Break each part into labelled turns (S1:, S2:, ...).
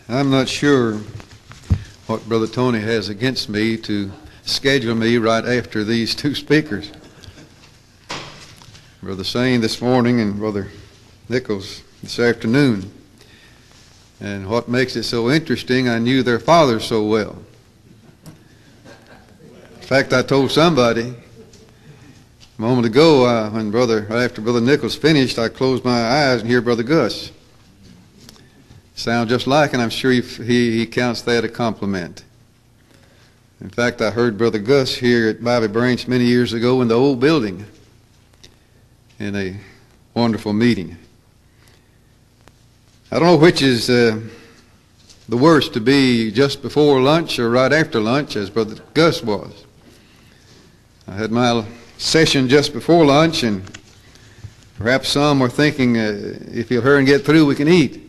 S1: I'm not sure what Brother Tony has against me to schedule me right after these two speakers. Brother Sain this morning and Brother Nichols this afternoon. And what makes it so interesting, I knew their father so well. In fact, I told somebody a moment ago, after Brother Nichols finished, I closed my eyes and hear Brother Gus. Sound just like, and I'm sure he counts that a compliment. In fact, I heard Brother Gus here at Bybee Branch many years ago in the old building in a wonderful meeting. I don't know which is the worst, to be just before lunch or right after lunch, as Brother Gus was. I had my session just before lunch, and perhaps some were thinking, if he'll hurry and get through, we can eat.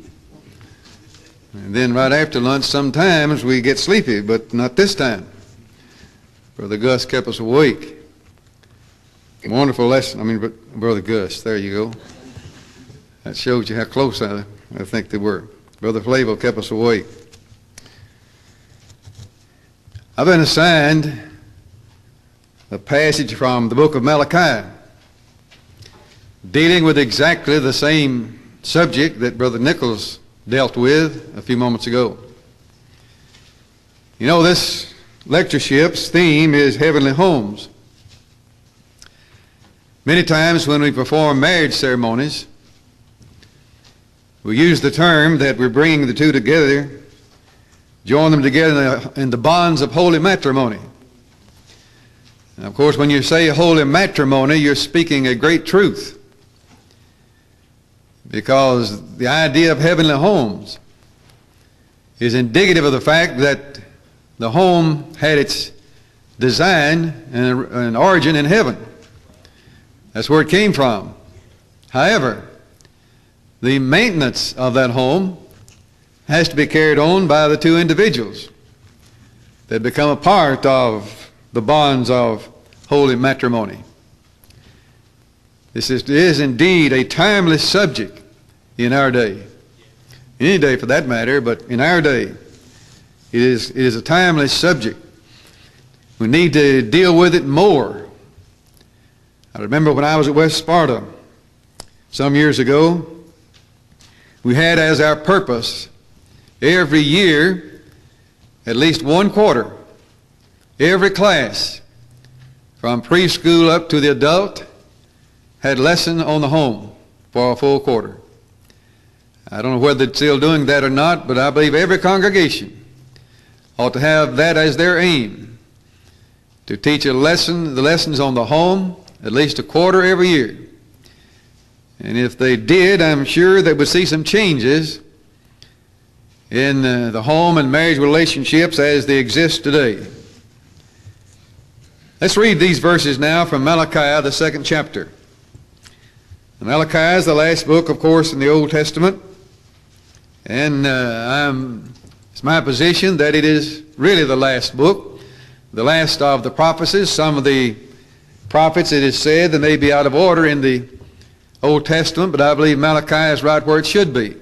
S1: And then right after lunch, sometimes we get sleepy, but not this time. Brother Gus kept us awake. Wonderful lesson. Brother Gus, there you go. That shows you how close I think they were. Brother Flavel kept us awake. I've been assigned a passage from the book of Malachi, dealing with exactly the same subject that Brother Nichols dealt with a few moments ago. You know, this lectureship's theme is heavenly homes. Many times when we perform marriage ceremonies, we use the term that we're bringing the two together, join them together in the bonds of holy matrimony. Now, of course, when you say holy matrimony, you're speaking a great truth, because the idea of heavenly homes is indicative of the fact that the home had its design and origin in heaven. That's where it came from. However, the maintenance of that home has to be carried on by the two individuals that become a part of the bonds of holy matrimony. This is indeed a timeless subject in our day. Any day for that matter, but in our day, it is a timeless subject. We need to deal with it more. I remember when I was at West Sparta some years ago, we had as our purpose every year, at least one quarter, every class from preschool up to the adult had lesson on the home for a full quarter. I don't know whether they're still doing that or not, but I believe every congregation ought to have that as their aim, to teach the lessons on the home, at least a quarter every year. And if they did, I'm sure they would see some changes in the home and marriage relationships as they exist today. Let's read these verses now from Malachi, the 2nd chapter. Malachi is the last book, of course, in the Old Testament. And it's my position that it is really the last book, the last of the prophecies. Some of the prophets, it is said, they may be out of order in the Old Testament, but I believe Malachi is right where it should be,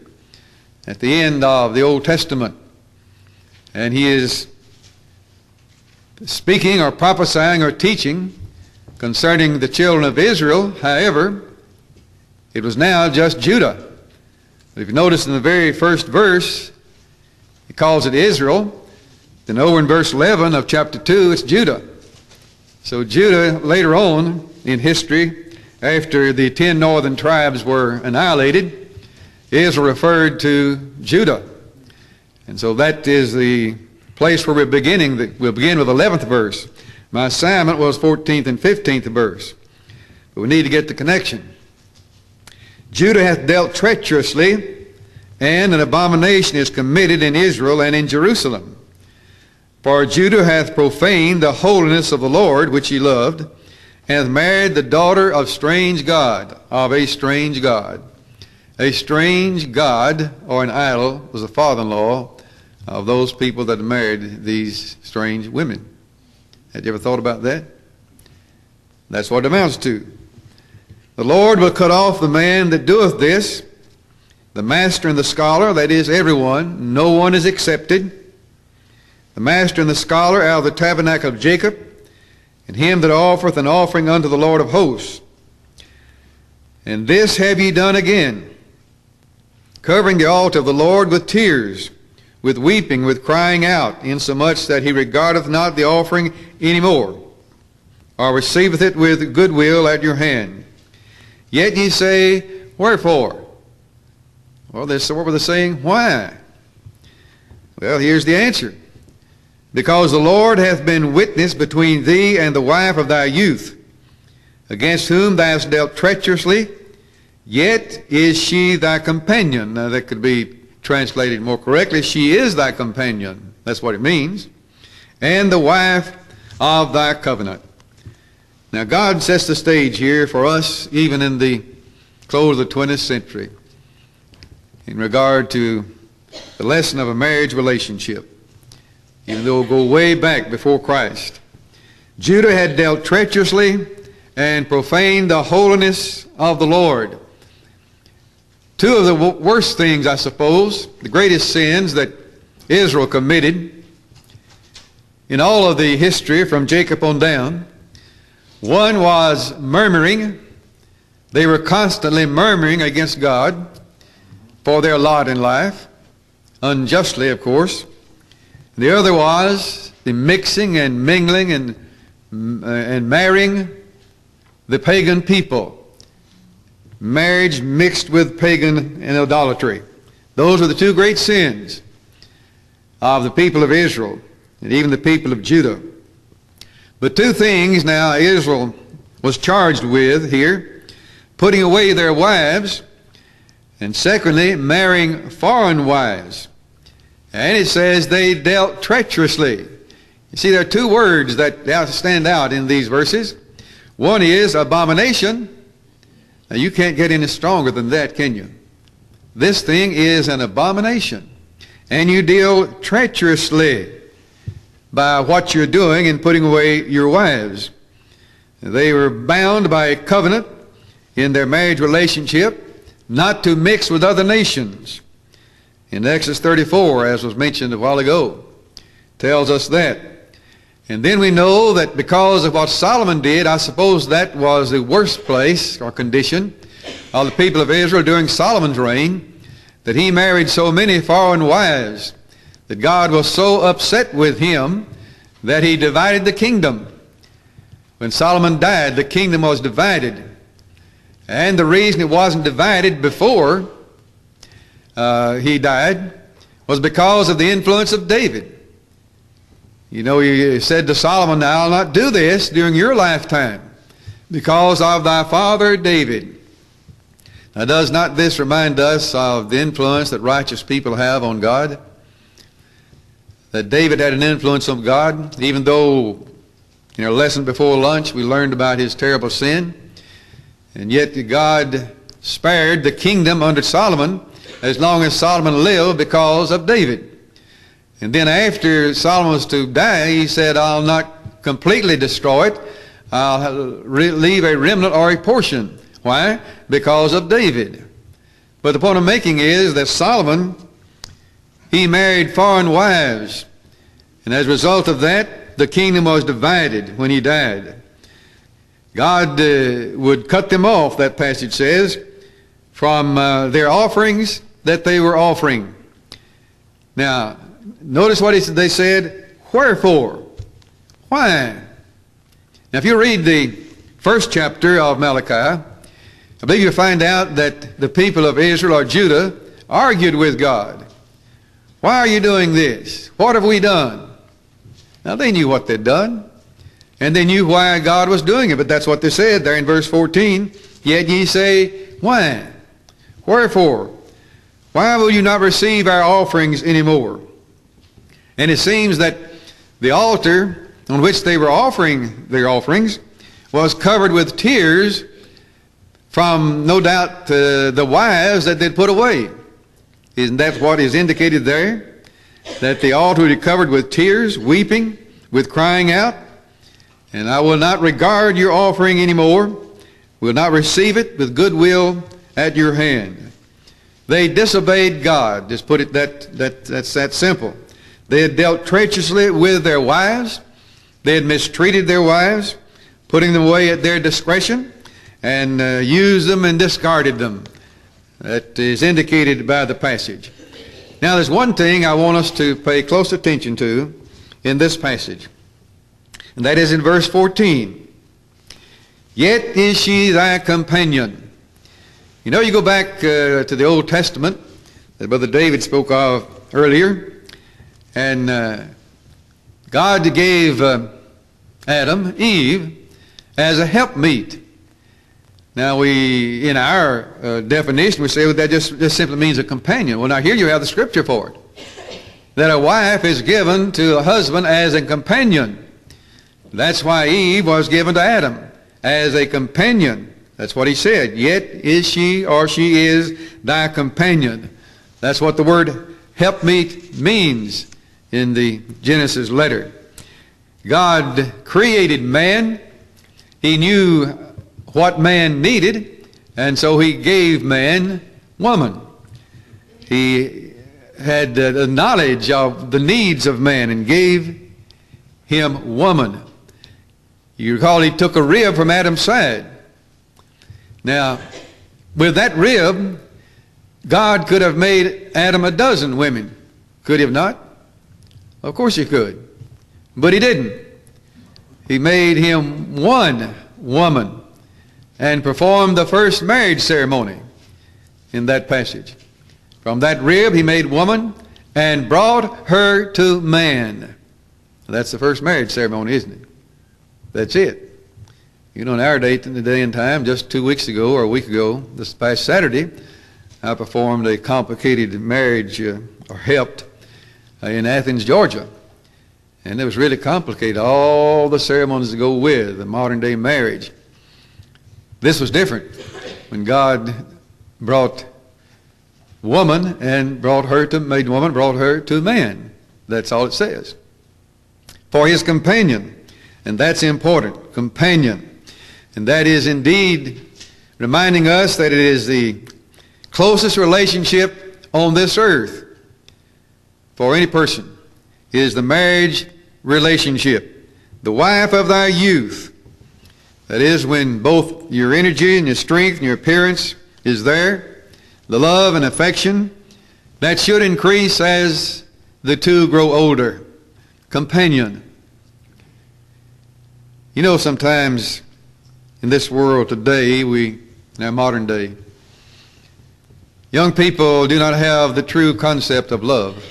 S1: at the end of the Old Testament. And he is speaking or prophesying or teaching concerning the children of Israel. However, it was now just Judah. If you notice in the very first verse, he calls it Israel. Then over in verse 11 of chapter 2, it's Judah. So Judah, later on in history, after the 10 northern tribes were annihilated, Israel referred to Judah. And so that is the place where we're beginning. We'll begin with the 11th verse. My assignment was 14th and 15th verse. But we need to get the connection. Judah hath dealt treacherously, and an abomination is committed in Israel and in Jerusalem. For Judah hath profaned the holiness of the Lord, which he loved, and hath married the daughter of strange God, of a strange God. A strange God, or an idol, was the father-in-law of those people that married these strange women. Had you ever thought about that? That's what it amounts to. The Lord will cut off the man that doeth this, the master and the scholar, that is everyone, no one is accepted. The master and the scholar out of the tabernacle of Jacob, and him that offereth an offering unto the Lord of hosts. And this have ye done again, covering the altar of the Lord with tears, with weeping, with crying out, insomuch that he regardeth not the offering any more, or receiveth it with goodwill at your hand. Yet ye say, wherefore? Well, what were they saying? Why? Well, here's the answer. Because the Lord hath been witness between thee and the wife of thy youth, against whom thou hast dealt treacherously, yet is she thy companion. Now that could be translated more correctly. She is thy companion. That's what it means. And the wife of thy covenant. Now God sets the stage here for us, even in the close of the 20th century, in regard to the lesson of a marriage relationship, even though we'll go way back before Christ. Judah had dealt treacherously and profaned the holiness of the Lord. Two of the worst things, I suppose, the greatest sins that Israel committed in all of the history from Jacob on down. One was murmuring. They were constantly murmuring against God for their lot in life, unjustly, of course. The other was the mixing and mingling and marrying the pagan people. Marriage mixed with pagan and idolatry. Those are the two great sins of the people of Israel and even the people of Judah. But two things now Israel was charged with here: putting away their wives, and secondly, marrying foreign wives. And it says they dealt treacherously. You see, there are two words that stand out in these verses. One is abomination. Now, you can't get any stronger than that, can you? This thing is an abomination. And you deal treacherously by what you're doing in putting away your wives. They were bound by a covenant in their marriage relationship not to mix with other nations. In Exodus 34, as was mentioned a while ago, tells us that. And then we know that because of what Solomon did, I suppose that was the worst place or condition of the people of Israel during Solomon's reign, that he married so many foreign wives that God was so upset with him that he divided the kingdom. When Solomon died, the kingdom was divided. And the reason it wasn't divided before he died was because of the influence of David. You know, he said to Solomon, I'll not do this during your lifetime because of thy father David. Now, does not this remind us of the influence that righteous people have on God? That David had an influence on God, even though in our lesson before lunch we learned about his terrible sin. And yet God spared the kingdom under Solomon as long as Solomon lived because of David. And then after Solomon was to die, he said, I'll not completely destroy it. I'll leave a remnant or a portion. Why? Because of David. But the point I'm making is that Solomon, he married foreign wives. And as a result of that, the kingdom was divided when he died. God would cut them off, that passage says, from their offerings that they were offering. Now, notice what they said, wherefore? Why? Now, if you read the first chapter of Malachi, I believe you'll find out that the people of Israel or Judah argued with God. Why are you doing this? What have we done? Now, they knew what they'd done, and they knew why God was doing it, but that's what they said there in verse 14. Yet ye say, why? Wherefore? Why will you not receive our offerings anymore? And it seems that the altar on which they were offering their offerings was covered with tears from, no doubt, the wives that they'd put away. Isn't that what is indicated there? That the altar would be covered with tears, weeping, with crying out. And I will not regard your offering anymore, will not receive it with goodwill at your hand. They disobeyed God. Just put it that's that simple. They had dealt treacherously with their wives. They had mistreated their wives, putting them away at their discretion, and used them and discarded them. That is indicated by the passage. Now there's one thing I want us to pay close attention to in this passage, and that is in verse 14. Yet is she thy companion. You know, you go back to the Old Testament that Brother David spoke of earlier, and God gave Adam, Eve, as a helpmeet. Now we, in our definition, we say, well, that just simply means a companion. Well, now here you have the scripture for it. That a wife is given to a husband as a companion. That's why Eve was given to Adam as a companion. That's what he said. Yet is she, or she is thy companion. That's what the word helpmeet means in the Genesis letter. God created man. He knew what man needed, and so he gave man woman. He had the knowledge of the needs of man and gave him woman. You recall he took a rib from Adam's side. Now, with that rib, God could have made Adam a dozen women. Could he have not? Of course he could. But he didn't. He made him one woman and performed the first marriage ceremony in that passage. From that rib he made woman and brought her to man. That's the first marriage ceremony, isn't it? That's it. You know, in our day and time, just 2 weeks ago or a week ago, this past Saturday, I performed a complicated marriage, or helped, in Athens, Georgia. And it was really complicated, all the ceremonies that go with the modern day marriage. This was different. When God brought woman and made woman, brought her to man. That's all it says. For his companion. And that's important, companion. And that is indeed reminding us that it is the closest relationship on this earth for any person. It is the marriage relationship. The wife of thy youth. That is when both your energy and your strength and your appearance is there. The love and affection that should increase as the two grow older. Companion. You know, sometimes in this world today, in our modern day, young people do not have the true concept of love.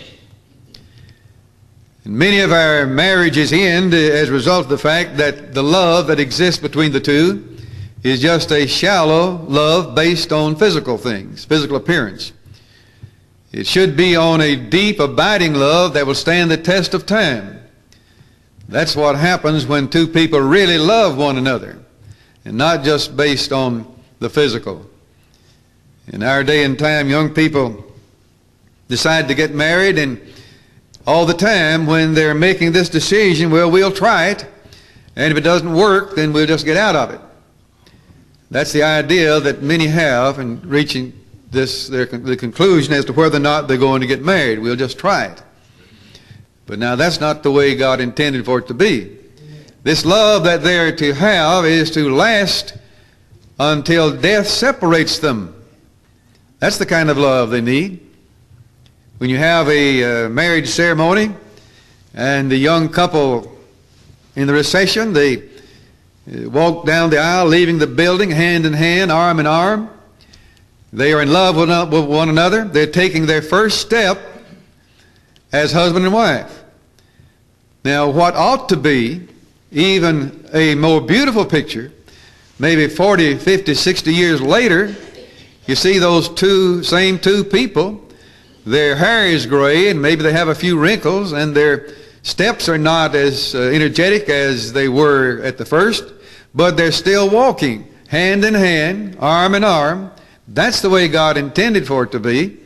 S1: And many of our marriages end as a result of the fact that the love that exists between the two is just a shallow love based on physical things, physical appearance. It should be on a deep, abiding love that will stand the test of time. That's what happens when two people really love one another, and not just based on the physical. In our day and time, young people decide to get married, and all the time when they're making this decision, well, we'll try it, and if it doesn't work, then we'll just get out of it. That's the idea that many have in reaching the conclusion as to whether or not they're going to get married. We'll just try it. But now that's not the way God intended for it to be. This love that they're to have is to last until death separates them. That's the kind of love they need. When you have a marriage ceremony and the young couple in the recession, they walk down the aisle, leaving the building hand in hand, arm in arm. They are in love with one another. They're taking their first step as husband and wife. Now, what ought to be even a more beautiful picture, maybe 40, 50, 60 years later, you see those same two people, their hair is gray and maybe they have a few wrinkles and their steps are not as energetic as they were at the first, but they're still walking hand in hand, arm in arm. That's the way God intended for it to be.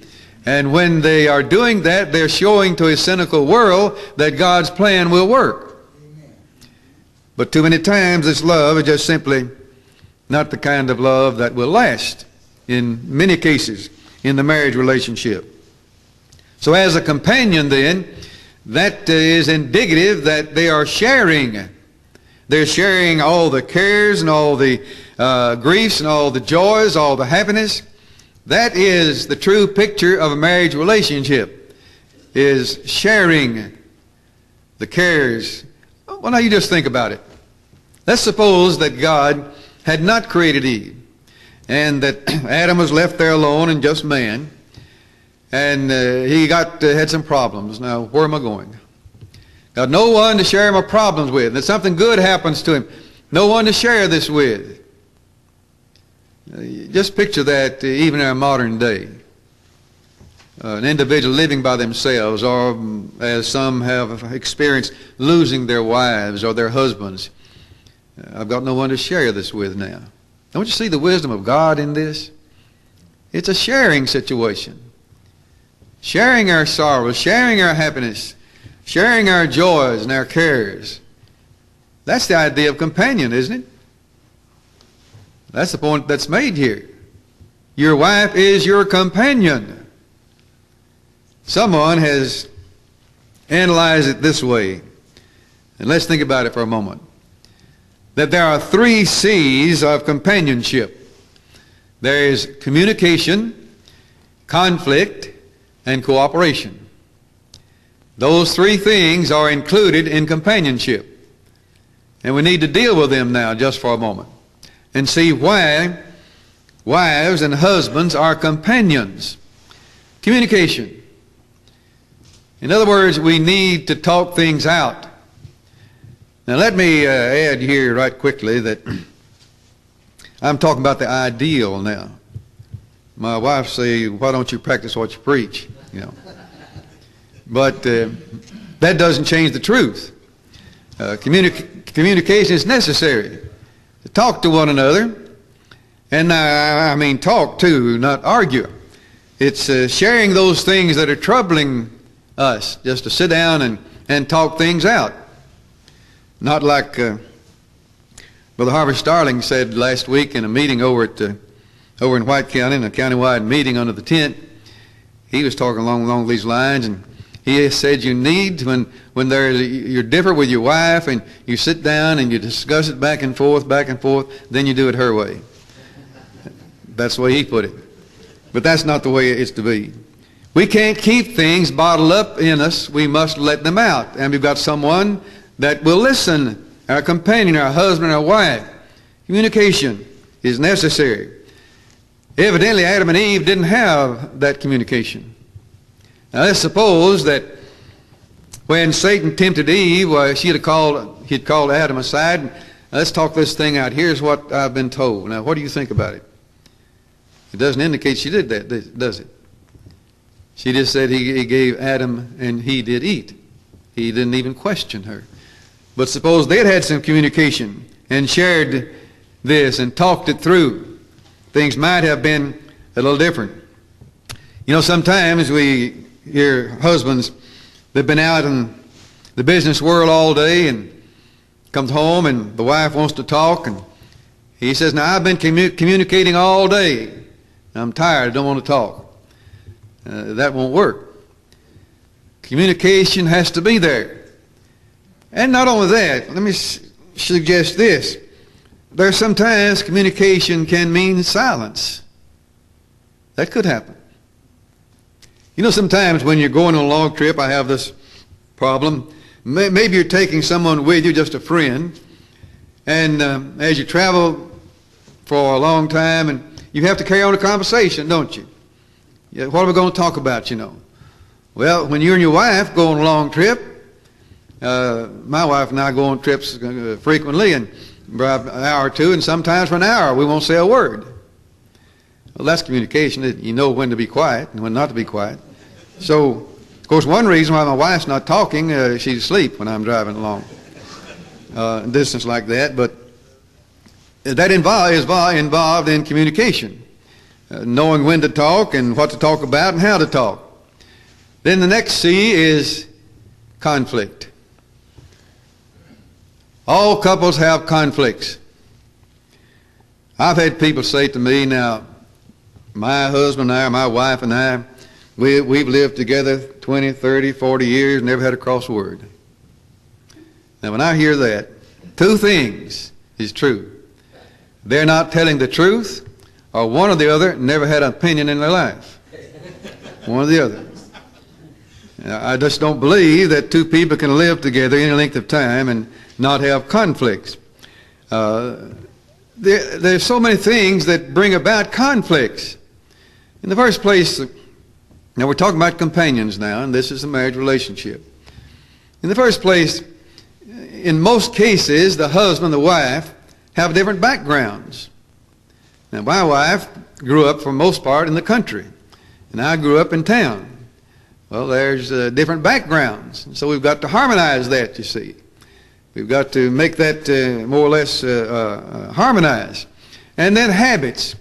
S1: And when they are doing that, they're showing to a cynical world that God's plan will work. Amen. But too many times this love is just simply not the kind of love that will last in many cases in the marriage relationship. So as a companion then, that is indicative that they are sharing. They're sharing all the cares and all the griefs and all the joys, all the happiness. That is the true picture of a marriage relationship, is sharing the cares. Well, now you just think about it. Let's suppose that God had not created Eve, and that Adam was left there alone and just man, and he had some problems. Now, where am I going? Got no one to share my problems with. And if something good happens to him, no one to share this with. Just picture that even in our modern day. An individual living by themselves, or as some have experienced, losing their wives or their husbands. I've got no one to share this with now. Don't you see the wisdom of God in this? It's a sharing situation. Sharing our sorrows, sharing our happiness, sharing our joys and our cares. That's the idea of companion, isn't it? That's the point that's made here. Your wife is your companion. Someone has analyzed it this way, and let's think about it for a moment. That there are 3 C's of companionship. There is communication, conflict, and cooperation. Those 3 things are included in companionship. And we need to deal with them now just for a moment and see why wives and husbands are companions. Communication. In other words, we need to talk things out. Now let me add here right quickly that I'm talking about the ideal now. My wife say, why don't you practice what you preach? You know. But that doesn't change the truth. Communication is necessary to talk to one another. And I mean talk too, not argue. It's sharing those things that are troubling us, just to sit down and talk things out. Not like Brother Harvey Starling said last week in a meeting over in White County, in a countywide meeting under the tent. He was talking along these lines, and he said you need, when you're different with your wife and you sit down and you discuss it back and forth, then you do it her way. That's the way he put it. But that's not the way it's to be. We can't keep things bottled up in us. We must let them out. And we've got someone that will listen, our companion, our husband, our wife. Communication is necessary. Evidently, Adam and Eve didn't have that communication. Now, let's suppose that when Satan tempted Eve, he'd called Adam aside. And, let's talk this thing out. Here's what I've been told. Now, what do you think about it? It doesn't indicate she did that, does it? She just said he gave Adam and he did eat. He didn't even question her. But suppose they'd had some communication and shared this and talked it through. Things might have been a little different. You know, sometimes we hear husbands, they've been out in the business world all day and comes home and the wife wants to talk, and he says, now I've been communicating all day. I'm tired, I don't want to talk. That won't work. Communication has to be there. And not only that, let me suggest this. There's sometimes communication can mean silence. That could happen. You know, sometimes when you're going on a long trip, I have this problem. Maybe you're taking someone with you, just a friend, and as you travel for a long time, and you have to carry on a conversation, don't you? Yeah, what are we going to talk about, you know? Well, when you and your wife go on a long trip, my wife and I go on trips frequently, and drive an hour or two, and sometimes for an hour we won't say a word. Well, that's communication. You know when to be quiet and when not to be quiet. So, of course, one reason why my wife's not talking, she's asleep when I'm driving along a distance like that, but that is involved in communication. Knowing when to talk and what to talk about and how to talk. Then the next C is conflict. All couples have conflicts. I've had people say to me, now, my husband and I, my wife and I, we've lived together 20, 30, 40 years, never had to cross a word. Now when I hear that, two things is true. They're not telling the truth, or one or the other never had an opinion in their life. One or the other. I just don't believe that two people can live together any length of time and not have conflicts. There's so many things that bring about conflicts. In the first place, now we're talking about companions now, and this is a marriage relationship. In the first place, in most cases, the husband and the wife have different backgrounds. Now, my wife grew up, for the most part, in the country, and I grew up in town. Well, there's different backgrounds, and so we've got to harmonize that, you see. We've got to make that more or less harmonize. And then habits.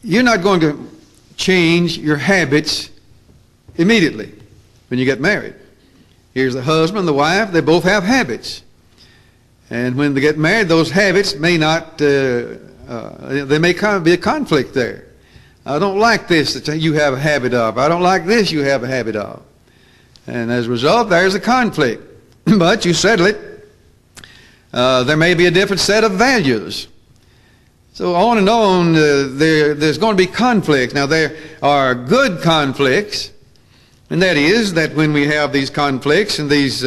S1: You're not going to change your habits immediately when you get married. Here's the husband and the wife. They both have habits. And when they get married, those habits may not, there may kind of be a conflict there. I don't like this that you have a habit of. I don't like this you have a habit of. And as a result, there's a conflict. But you settle it. There may be a different set of values. So on and on, there's going to be conflicts. Now there are good conflicts, and that is that when we have these conflicts and these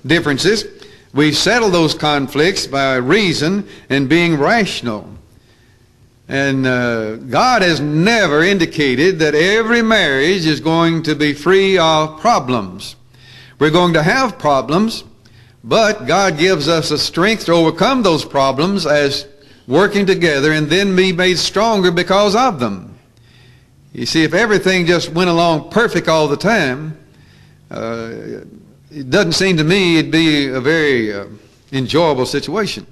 S1: differences, we settle those conflicts by reason and being rational. And God has never indicated that every marriage is going to be free of problems. We're going to have problems, but God gives us the strength to overcome those problems as working together and then be made stronger because of them. You see, if everything just went along perfect all the time, it doesn't seem to me it'd be a very enjoyable situation.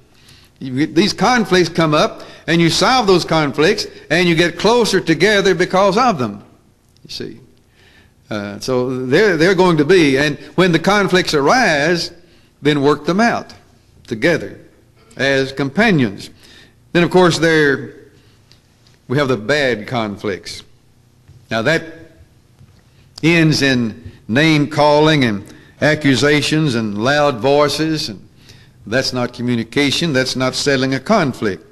S1: These conflicts come up, and you solve those conflicts, and you get closer together because of them, you see. So they're going to be, and when the conflicts arise, then work them out together as companions. Then, of course, we have the bad conflicts. Now that ends in name-calling and accusations and loud voices, and that's not communication. That's not settling a conflict.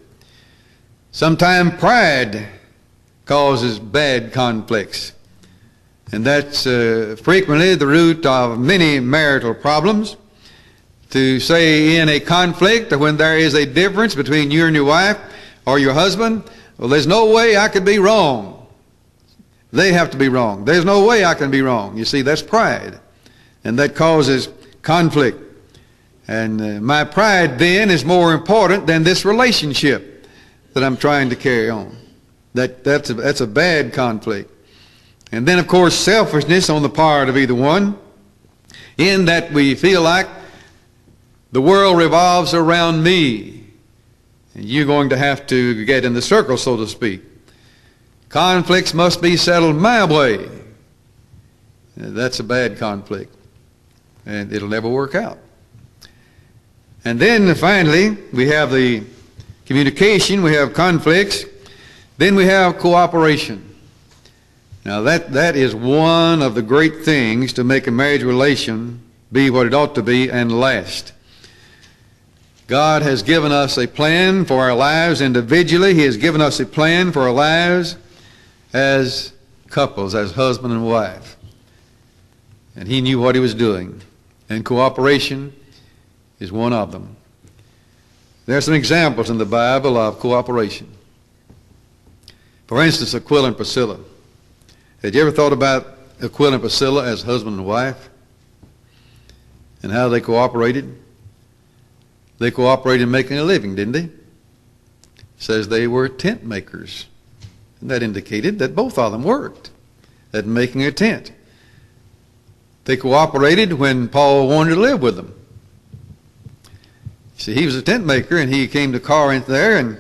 S1: Sometimes pride causes bad conflicts, and that's frequently the root of many marital problems. To say in a conflict, or when there is a difference between you and your wife or your husband, well, there's no way I could be wrong. They have to be wrong. There's no way I can be wrong. You see, that's pride, and that causes conflict. And my pride then is more important than this relationship that I'm trying to carry on. That's a bad conflict. And then, of course, selfishness on the part of either one, in that we feel like the world revolves around me, and you're going to have to get in the circle, so to speak. Conflicts must be settled my way. That's a bad conflict, and it'll never work out. And then finally, we have the communication, we have conflicts, then we have cooperation. Now that is one of the great things to make a marriage relation be what it ought to be and last. God has given us a plan for our lives individually. He has given us a plan for our lives as couples, as husband and wife. And He knew what He was doing. And cooperation is one of them. There are some examples in the Bible of cooperation. For instance, Aquila and Priscilla. Had you ever thought about Aquila and Priscilla as husband and wife? And how they cooperated? They cooperated in making a living, didn't they? It says they were tent makers. And that indicated that both of them worked at making a tent. They cooperated when Paul wanted to live with them. See, he was a tent maker, and he came to Corinth there, and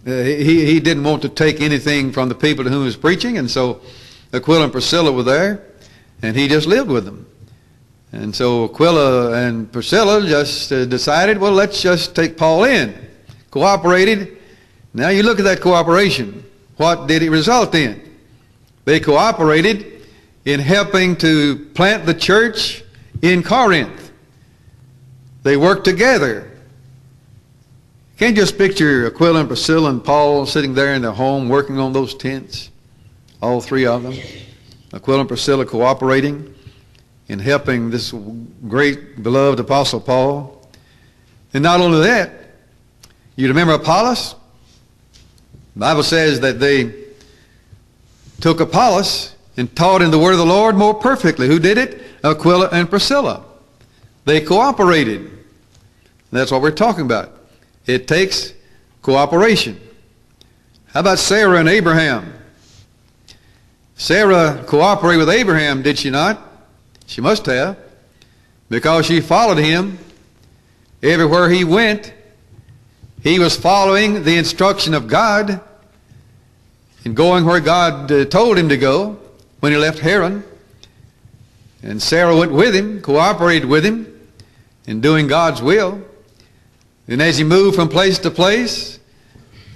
S1: he didn't want to take anything from the people to whom he was preaching, and so Aquila and Priscilla were there, and he just lived with them. And so Aquila and Priscilla just decided, well, let's just take Paul in. Cooperated. Now you look at that cooperation. what did it result in? They cooperated in helping to plant the church in Corinth. They worked together. You can't just picture Aquila and Priscilla and Paul sitting there in their home working on those tents, all three of them. Aquila and Priscilla cooperating in helping this great beloved apostle Paul. And not only that, you remember Apollos? The Bible says that they took Apollos and taught in the word of the Lord more perfectly. Who did it? Aquila and Priscilla. They cooperated. That's what we're talking about. It takes cooperation. How about Sarah and Abraham? Sarah cooperated with Abraham, did she not? She must have, because she followed him everywhere he went. He was following the instruction of God and going where God told him to go when he left Haran. And Sarah went with him, cooperated with him in doing God's will. And as he moved from place to place,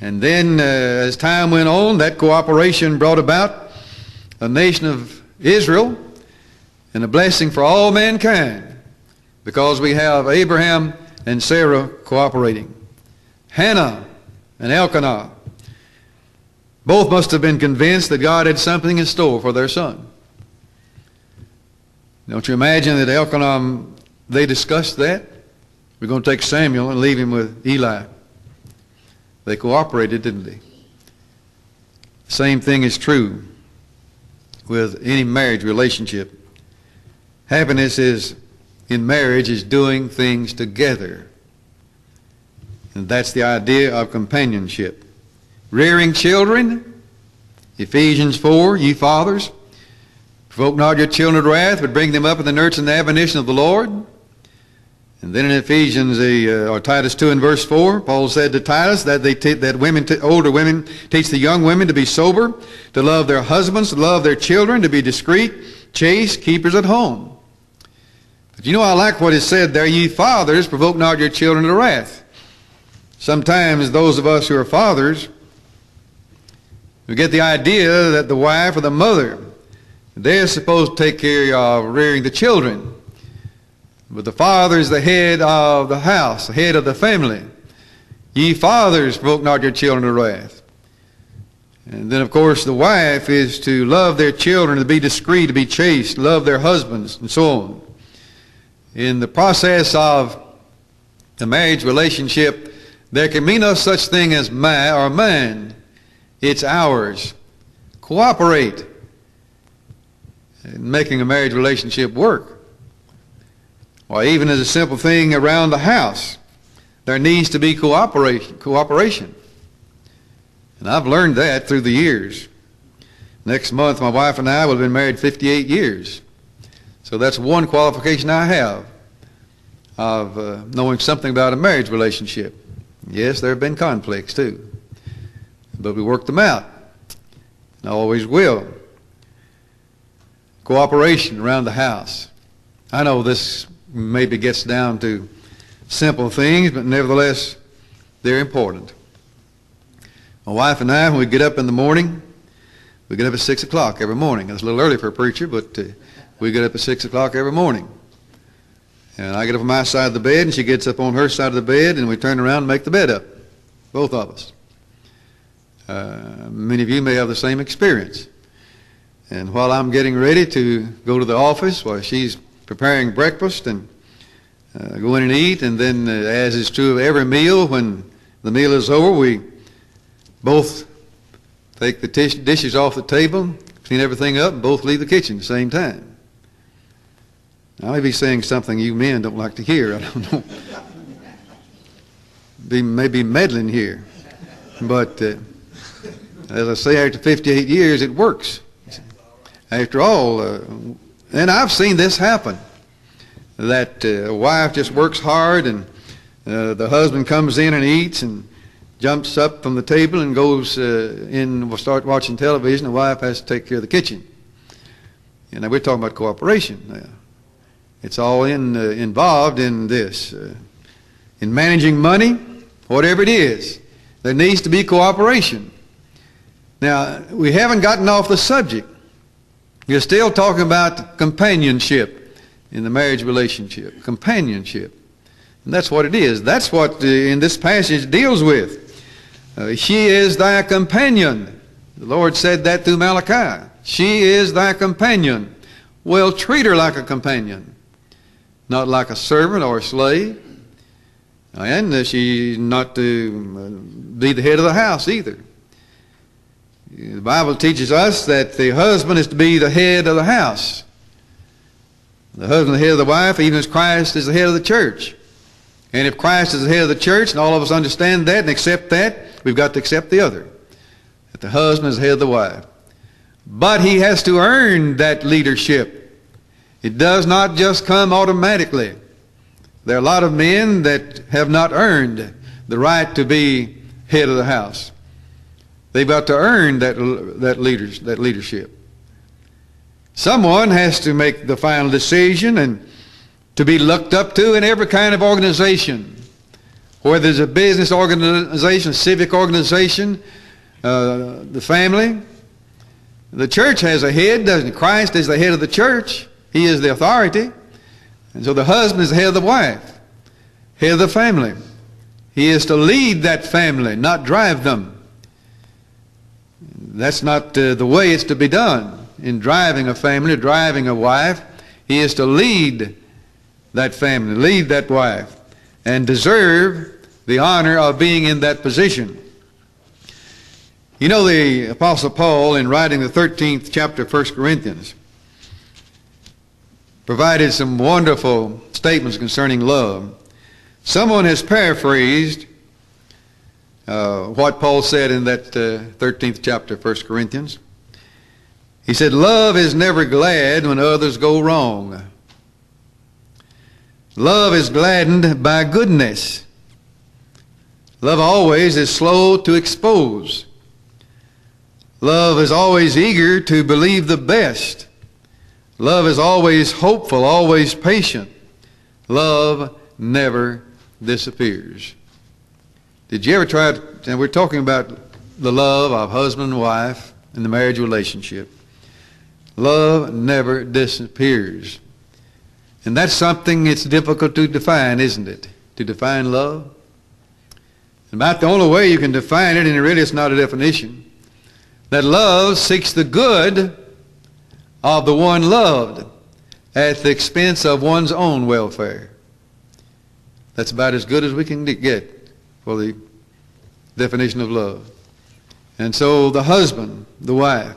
S1: and then as time went on, that cooperation brought about a nation of Israel and a blessing for all mankind, because we have Abraham and Sarah cooperating. Hannah and Elkanah both must have been convinced that God had something in store for their son. Don't you imagine that Elkanah, they discussed that? We're going to take Samuel and leave him with Eli. They cooperated, didn't they? Same thing is true with any marriage relationship. Happiness is in marriage is doing things together. And that's the idea of companionship. Rearing children, Ephesians 4, ye fathers, provoke not your children to wrath, but bring them up in the nurture and the admonition of the Lord. And then in Ephesians, or Titus 2 and verse 4, Paul said to Titus that older women teach the young women to be sober, to love their husbands, to love their children, to be discreet, chaste, keepers at home. But you know, I like what is said there, ye fathers, provoke not your children to wrath. Sometimes those of us who are fathers, we get the idea that the wife or the mother, they're supposed to take care of rearing the children. But the father is the head of the house, the head of the family. Ye fathers, provoke not your children to wrath. And then, of course, the wife is to love their children, to be discreet, to be chaste, love their husbands, and so on. In the process of the marriage relationship, there can be no such thing as my or mine. It's ours. Cooperate in making a marriage relationship work. Or even as a simple thing around the house, there needs to be cooperation. And I've learned that through the years. Next month, my wife and I will have been married 58 years. So that's one qualification I have of knowing something about a marriage relationship. Yes, there have been conflicts too, but we work them out, and always will. Cooperation around the house. I know this maybe gets down to simple things, but nevertheless, they're important. My wife and I, when we get up in the morning, we get up at 6 o'clock every morning. That's a little early for a preacher, but we get up at 6 o'clock every morning. And I get up on my side of the bed, and she gets up on her side of the bed, and we turn around and make the bed up, both of us. Many of you may have the same experience. And while I'm getting ready to go to the office, while she's preparing breakfast and go in and eat, and then as is true of every meal, when the meal is over, we both take the dishes off the table, clean everything up, and both leave the kitchen at the same time. I may be saying something you men don't like to hear. I don't know. Maybe meddling here. But as I say, after 58 years, it works. After all, and I've seen this happen, that a wife just works hard, and the husband comes in and eats and jumps up from the table and goes in, will start watching television. The wife has to take care of the kitchen. And now we're talking about cooperation now. It's all involved in this. In managing money, whatever it is, there needs to be cooperation. Now, we haven't gotten off the subject. You're still talking about companionship in the marriage relationship. Companionship. And that's what it is. That's what in this passage deals with. She is thy companion. The Lord said that through Malachi. She is thy companion. Well, treat her like a companion, not like a servant or a slave. And she's not to be the head of the house either. The Bible teaches us that the husband is to be the head of the house. The husband is the head of the wife, even as Christ is the head of the church. And if Christ is the head of the church, and all of us understand that and accept that, we've got to accept the other. That the husband is the head of the wife. But he has to earn that leadership. It does not just come automatically. There are a lot of men that have not earned the right to be head of the house. They've got to earn that leadership. Someone has to make the final decision and to be looked up to in every kind of organization. Whether it's a business organization, a civic organization, the family. The church has a head, doesn't it? Christ is the head of the church. He is the authority. And so the husband is the head of the wife, head of the family. He is to lead that family, not drive them. That's not the way it's to be done. In driving a family, driving a wife, he is to lead that family, lead that wife, and deserve the honor of being in that position. You know, the Apostle Paul, in writing the 13th chapter of 1 Corinthians, provided some wonderful statements concerning love. Someone has paraphrased what Paul said in that 13th chapter of 1 Corinthians. He said, love is never glad when others go wrong. Love is gladdened by goodness. Love always is slow to expose. Love is always eager to believe the best. Love is always hopeful, always patient. Love never disappears. Did you ever try to, and we're talking about the love of husband and wife in the marriage relationship. Love never disappears. And that's something it's difficult to define, isn't it? To define love. About the only way you can define it, and really it's not a definition, that love seeks the good of the one loved at the expense of one's own welfare. That's about as good as we can get for the definition of love. And so the husband, the wife,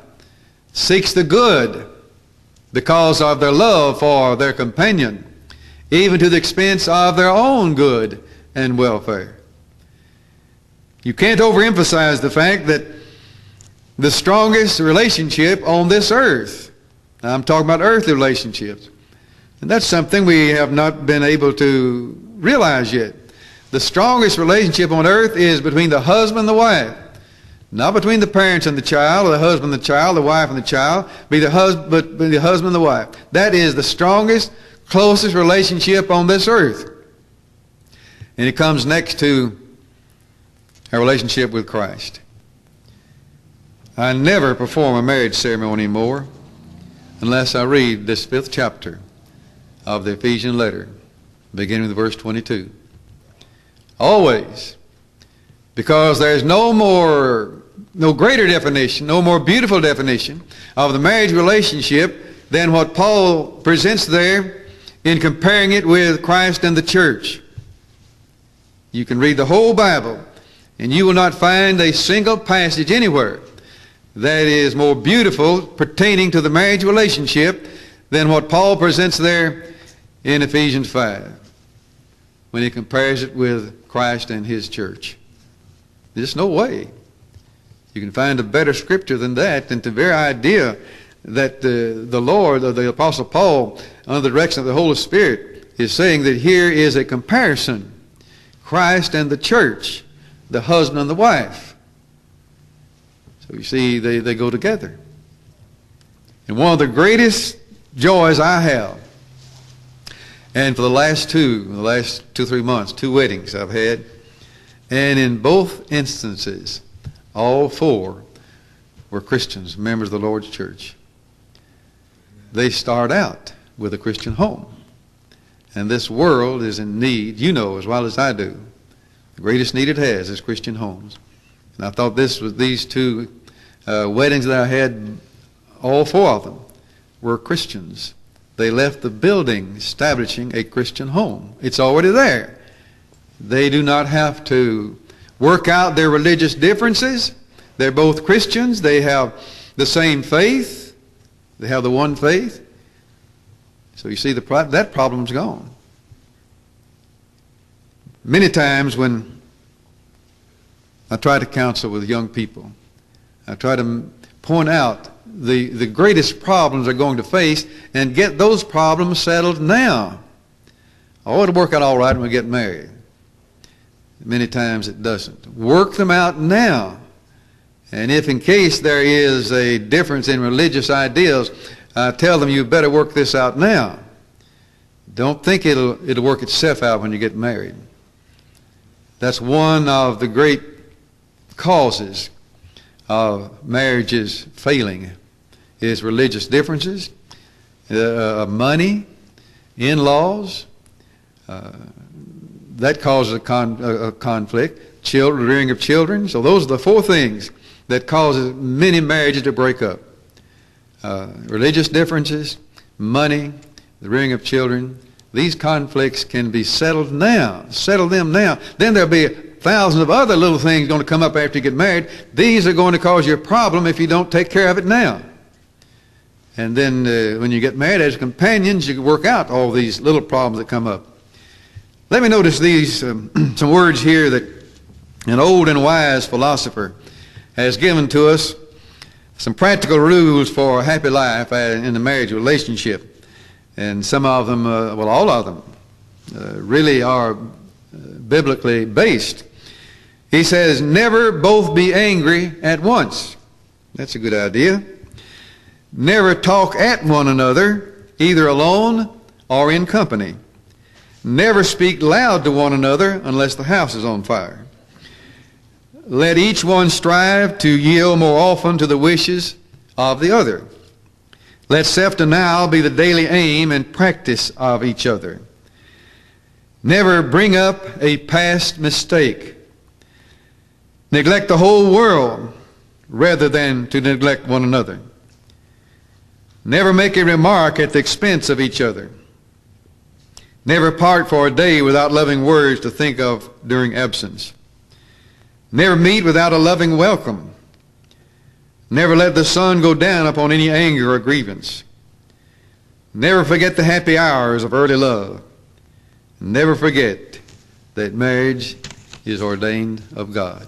S1: seeks the good because of their love for their companion, even to the expense of their own good and welfare. You can't overemphasize the fact that the strongest relationship on this earth, now I'm talking about earthly relationships, and that's something we have not been able to realize yet. The strongest relationship on earth is between the husband and the wife. Not between the parents and the child, or the husband and the child, the wife and the child, but the husband and the wife. That is the strongest, closest relationship on this earth. And it comes next to our relationship with Christ. I never perform a marriage ceremony anymore unless I read this 5th chapter of the Ephesian letter, beginning with verse 22. Always. Because there's no greater definition, no more beautiful definition of the marriage relationship than what Paul presents there in comparing it with Christ and the church. You can read the whole Bible, and you will not find a single passage anywhere that is more beautiful pertaining to the marriage relationship than what Paul presents there in Ephesians 5 when he compares it with Christ and his church. There's no way you can find a better scripture than that, than the very idea that the Lord, or the Apostle Paul, under the direction of the Holy Spirit, is saying that here is a comparison. Christ and the church, the husband and the wife. So you see, they go together. And one of the greatest joys I have, and for the last 2-3 months, 2 weddings I've had, and in both instances, all 4 were Christians, members of the Lord's church. They start out with a Christian home. And this world is in need, you know as well as I do, the greatest need it has is Christian homes. And I thought these two weddings that I had, all four of them were Christians. They left the building establishing a Christian home. It's already there. They do not have to work out their religious differences. They're both Christians. They have the same faith. They have the one faith. So you see, that problem's gone. Many times when I try to counsel with young people, I try to point out the greatest problems they're going to face and get those problems settled now. Oh, it'll work out all right when we get married. Many times it doesn't. Work them out now. And if in case there is a difference in religious ideals, tell them you better work this out now. Don't think it'll work itself out when you get married. That's one of the great causes of marriages failing, is religious differences, money, in-laws. That causes a conflict. Children, rearing of children. So those are the four things that causes many marriages to break up. Religious differences, money, the rearing of children. These conflicts can be settled now. Settle them now. Then there'll be thousands of other little things going to come up after you get married. These are going to cause you a problem if you don't take care of it now. And then when you get married as companions, you can work out all these little problems that come up. Let me notice these some words here that an old and wise philosopher has given to us, some practical rules for a happy life in the marriage relationship. And some of them, well, all of them, really are biblically based. He says, never both be angry at once. That's a good idea. Never talk at one another, either alone or in company. Never speak loud to one another unless the house is on fire. Let each one strive to yield more often to the wishes of the other. Let self-denial be the daily aim and practice of each other. Never bring up a past mistake. Neglect the whole world rather than to neglect one another. Never make a remark at the expense of each other. Never part for a day without loving words to think of during absence. Never meet without a loving welcome. Never let the sun go down upon any anger or grievance. Never forget the happy hours of early love. Never forget that marriage is ordained of God.